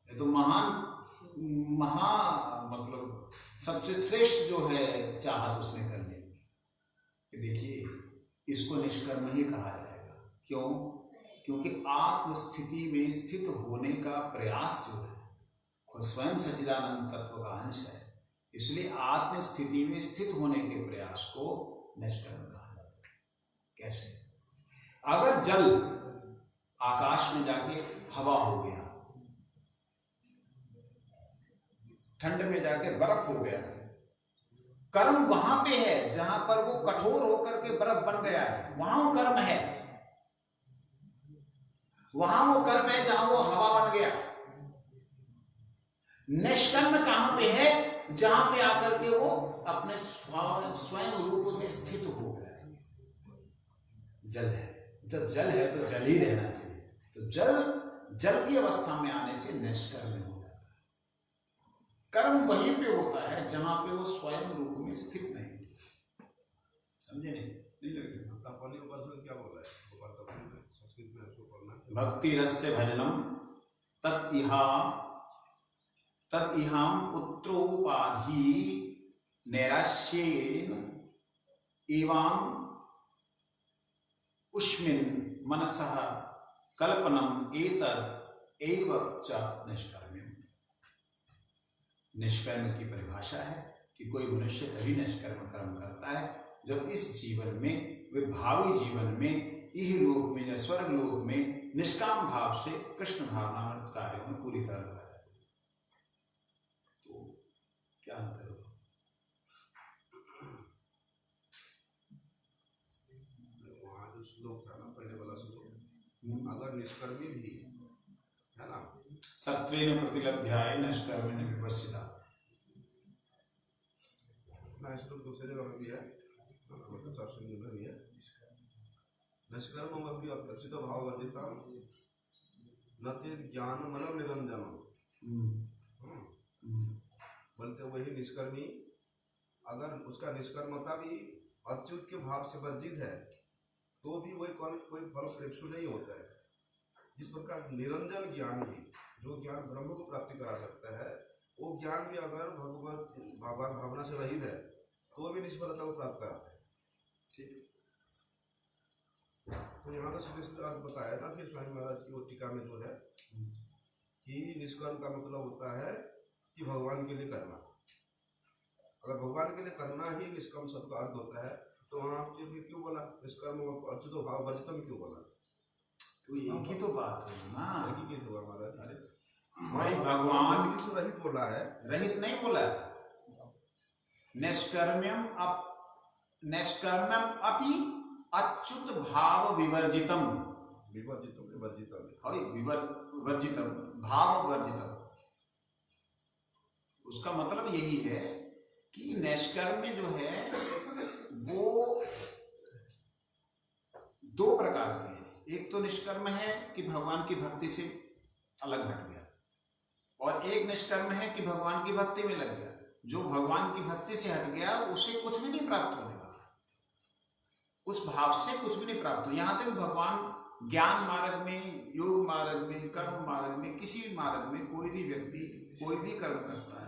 ये तो महा मतलब सबसे श्रेष्ठ जो है चाहत उसने कर ली। देखिए इसको निष्कर्म ही कहा जाएगा। क्यों? क्योंकि आत्मस्थिति में स्थित होने का प्रयास जो है खुद स्वयं सच्चिदानंद तत्व का अंश है, इसलिए आत्म स्थिति में स्थित होने के प्रयास को निष्कर्म कहा जाता है। कैसे? अगर जल आकाश में जाके हवा हो गया, ठंड में जाके बर्फ हो गया, कर्म वहां पे है जहां पर वो कठोर होकर के बर्फ बन गया है, वहां वो कर्म है। वहां वो कर्म है जहां वो हवा बन गया। निष्कर्म कहां पे है? जहां पे आकर के वो अपने स्वयं रूप में स्थित हो गया। जल है, जब जल है तो जल ही रहना चाहिए। तो जल की अवस्था में आने से निष्कर्म हो जाता है। कर्म वहीं पे होता है जहां पे वो स्वयं रूप में स्थित नहीं। समझे नहीं लगे? तपनी ऊपर से क्या बोला है ऊपर तपनी में संस्कृत में उसको पढ़ना भक्ति रस्य भजनम तत्इहाम पुत्रोपाधि नैराश्येन एवं उष्मिन मनसः कल्पनम एतद एव च निष्कर्म्यम। निष्कर्म की परिभाषा है कि कोई मनुष्य तभी निष्कर्म कर्म करता है जब इस जीवन में वे भावी जीवन में इह लोक में या स्वर्ग लोक में निष्काम भाव से कृष्ण भावनामृत कार्यों में पूरी तरह लगा जाता है। तो क्या अंतर होगा? वहाँ जो श्लोक था ना पहले वाला श्लोक, अगर निष्कर्मी भी है ना सत्वेन प्रतिलभ्याय निष्कर्मेण विपश्चिता। ना श्लोक दूसरे जगह में भी है, सत्संग में भी है। निष्कर्म अपनी अपेक्षित भाव वर्जिता न ते ज्ञान मलम निरंजन। बोलते वही निष्कर्मी अगर उसका निष्कर्मता भी अच्युत के भाव से वर्जित है तो भी वही कोई फल प्रेक्षु नहीं होता है। जिस प्रकार निरंजन ज्ञान भी, जो ज्ञान ब्रह्म को प्राप्ति करा सकता है, वो ज्ञान भी अगर भगवत भावना से रहित है तो भी निष्फलता को प्राप्त कराता है। ठीक, तो यहाँ तो आज बताया था फिर स्वामी महाराज की वो टीका में जो है कि निष्कर्म का मतलब होता है कि भगवान के लिए करना। अगर भगवान के लिए करना ही निष्कर्म शब्द का अर्थ होता है तो वहाँ फिर क्यों बोला निष्कर्म अच्युत भाव वर्जितम क्यों बोला? तो एक ही तो बात है ना, यही कैसे हुआ महाराज? अरे भाई भगवान से रहित बोला है, रहित नहीं बोला। निष्कर्म्यम अपि अच्युत भाव विवर्जितम। विवर्जितम भाव वर्जितम, उसका मतलब यही है कि निष्कर्म्य जो है वो दो प्रकार के हैं। एक तो निष्कर्म है कि भगवान की भक्ति से अलग हट गया, और एक निष्कर्म है कि भगवान की भक्ति में लग गया। जो भगवान की भक्ति से हट गया उसे कुछ भी नहीं प्राप्त होने वाला, उस भाव से कुछ भी नहीं प्राप्त हो। यहां तक भगवान ज्ञान मार्ग में, योग मार्ग में, कर्म मार्ग में, किसी भी मार्ग में कोई भी व्यक्ति कोई भी कर्म करता है,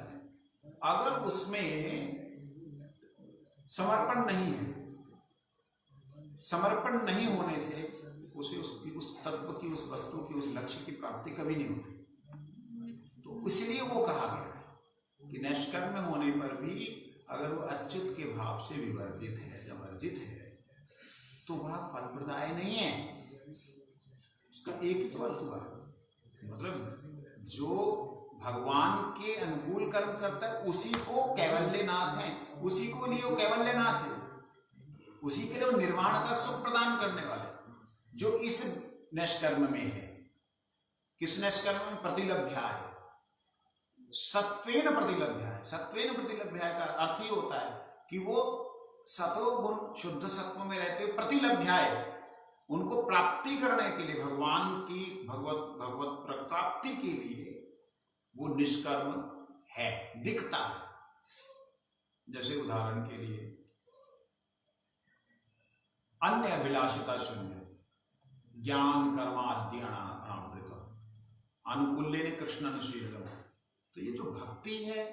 अगर उसमें समर्पण नहीं है, समर्पण नहीं होने से उसे उसकी उस तत्व की, उस वस्तु की, उस लक्ष्य की प्राप्ति कभी नहीं होती। तो इसलिए वो कहा गया है कि निष्कर्म होने पर भी अगर वो अच्युत के भाव से विवर्जित है या वर्जित है तो वह फलप्रदाय नहीं है। उसका एक ही तो अर्थ हुआ, मतलब जो भगवान के अनुकूल कर्म करता है उसी को कैवल्यनाथ है, उसी को लिए वो कैवल्यनाथ है, उसी के लिए वो निर्वाण का सुख प्रदान करने वाले जो इस निष्कर्म में है। किस निष्कर्म में? प्रतिलभ्याय, सत्वेन प्रतिलभ्याय। सत्वेन प्रतिलभ्याय का अर्थ ही होता है कि वो सतो गुण शुद्ध सत्व में रहते हुए प्रतिलभ्याय, उनको प्राप्ति करने के लिए, भगवान की भगवत प्राप्ति के लिए वो निष्कर्म है, दिखता है। जैसे उदाहरण के लिए अन्य अभिलाषिता शून्य ज्ञान कर्माद्यनामृत अनुकूल्य ने कृष्ण अनुशीलम। तो ये जो भक्ति है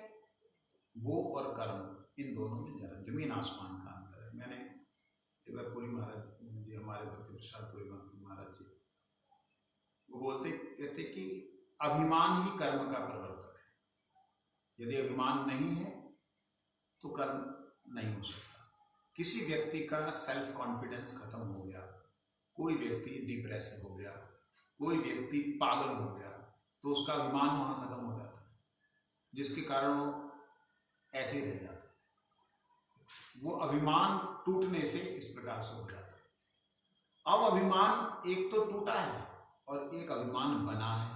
वो और कर्म, इन दोनों में जमीन आसमान का अंतर है। मैंने एक बार पूरी महाराज जी, हमारे भक्ति प्रसाद पूरी महाराज जी, वो बोलते कहते कि अभिमान ही कर्म का प्रवर्तक है। यदि अभिमान नहीं है तो कर्म नहीं हो सकता। किसी व्यक्ति का सेल्फ कॉन्फिडेंस खत्म हो गया, कोई व्यक्ति डिप्रेसिव हो गया, कोई व्यक्ति पागल हो गया, तो उसका अभिमान वहां खत्म हो जाता है, जिसके कारण वो ऐसे ही रह जाता है। वो अभिमान टूटने से इस प्रकार से हो जाता है। अब अभिमान एक तो टूटा है और एक अभिमान बना है,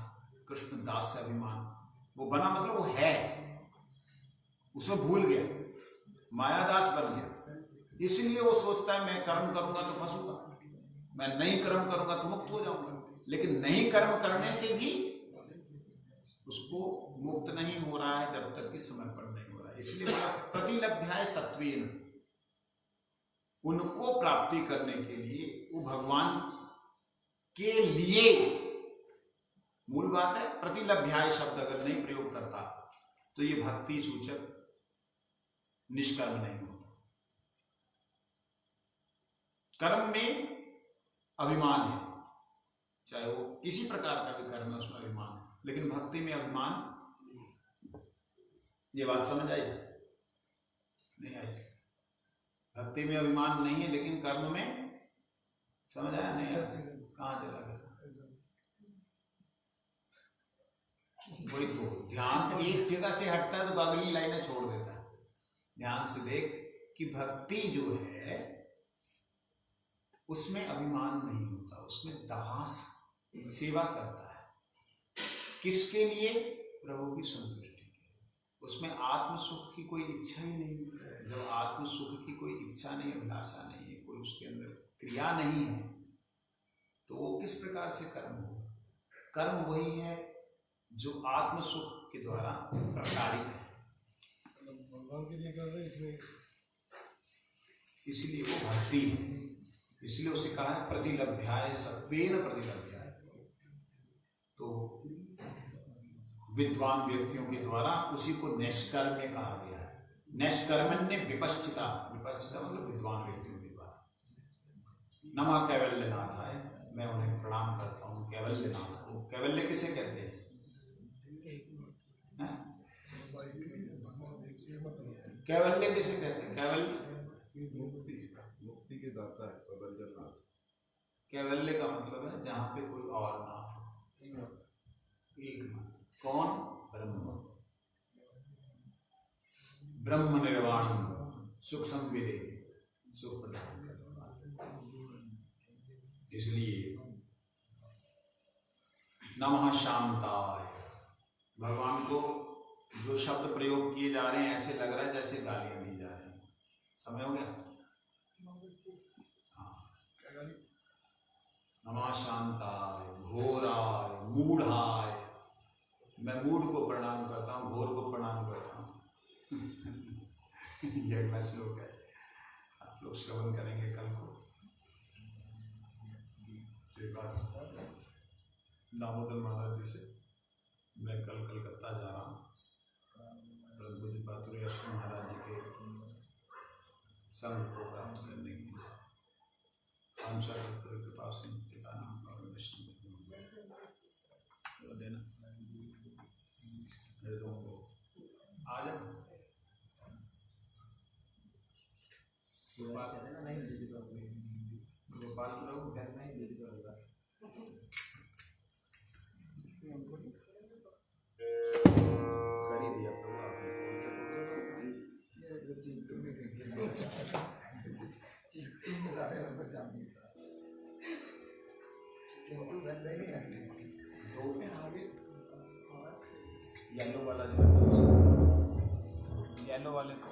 कृष्ण दास से अभिमान। वो बना मतलब वो है, उसे भूल गया, मायादास बन गया। इसलिए वो सोचता है मैं कर्म करूंगा तो फंसूंगा, मैं नहीं कर्म करूंगा तो मुक्त हो जाऊंगा। लेकिन नहीं कर्म करने से भी उसको मुक्त नहीं हो रहा है जब तक कि समर्पण नहीं हो रहा है। इसलिए बोला प्रतिलभ्याय सत्वेन, उनको प्राप्ति करने के लिए वो भगवान के लिए, मूल बात है प्रतिलभ्याय शब्द अगर नहीं प्रयोग करता तो ये भक्ति सूचक निष्कर्म नहीं होता। कर्म में अभिमान है, चाहे वो किसी प्रकार का भी कर्म है उसमें अभिमान है, लेकिन भक्ति में अभिमान, ये बात समझ आई नहीं आई? भक्ति में अभिमान नहीं है लेकिन कर्म में समझ आया नहीं आया? कहाँ चला गया? वही तो, ध्यान एक जगह से हटता है तो अगली लाइनें छोड़ देता है। ध्यान से देख कि भक्ति जो है उसमें अभिमान नहीं होता, उसमें दास सेवा करता है। किसके लिए? प्रभु की संतुष्टि के लिए। उसमें आत्म सुख की कोई इच्छा ही नहीं है। जब आत्म सुख की कोई इच्छा नहीं, अभिलाषा नहीं है, कोई उसके अंदर क्रिया नहीं है, तो वो किस प्रकार से कर्म हो? कर्म वही है जो आत्म सुख के द्वारा प्रसारित है, भगवान के लिए कर रहे हैं इसमें, इसलिए वो भक्ति है। इसलिए उसे कहा है प्रतिलभ्याय सत्वेन प्रतिलभ्याय। तो विद्वान व्यक्तियों के द्वारा उसी को नैष्कर्म्य कहा गया है। नैष्कर्मण्य विपश्चिता, विपश्चिता मतलब विद्वान व्यक्तियों के द्वारा। नमः कैवल्यनाथाय, मैं उन्हें प्रणाम करता हूँ कैवल्यनाथ को। कैवल्य किसे कहते हैं? कैवल्य किसे कहते हैं? कैवल्य मुक्ति के दाता है प्रबंधनाथ। कैवल्य का मतलब है जहां पे कोई और ना हो, एक मात्र। कौन? ब्रह्म। ब्रह्म निर्वाण सुख संविदे, सुख प्रदान करने वाला। इसलिए नमः शांताय, भगवान को जो शब्द प्रयोग किए जा रहे हैं ऐसे लग रहा है जैसे गालियां दी जा रही हैं। समय हो गया? नमः शांताय, घोराय, मूढ़ाय। मैं मूढ़ को प्रणाम करता हूँ, घोर को प्रणाम करता हूँ। यह अगला श्लोक है, आप लोग श्रवण करेंगे कल को। श्रीपाद दामोदर महाराज जी से मैं कल कलकत्ता जा रहा हूँ, पूज्य पातुरी अश्विन महाराज जी के संग को प्राप्त करने के लिए। कृपा से पिता नाम और विष्णु देना आ जाओ। गोपाल प्रभु कर ही दिया प्रभु येलो वाला जो है, येलो वाले को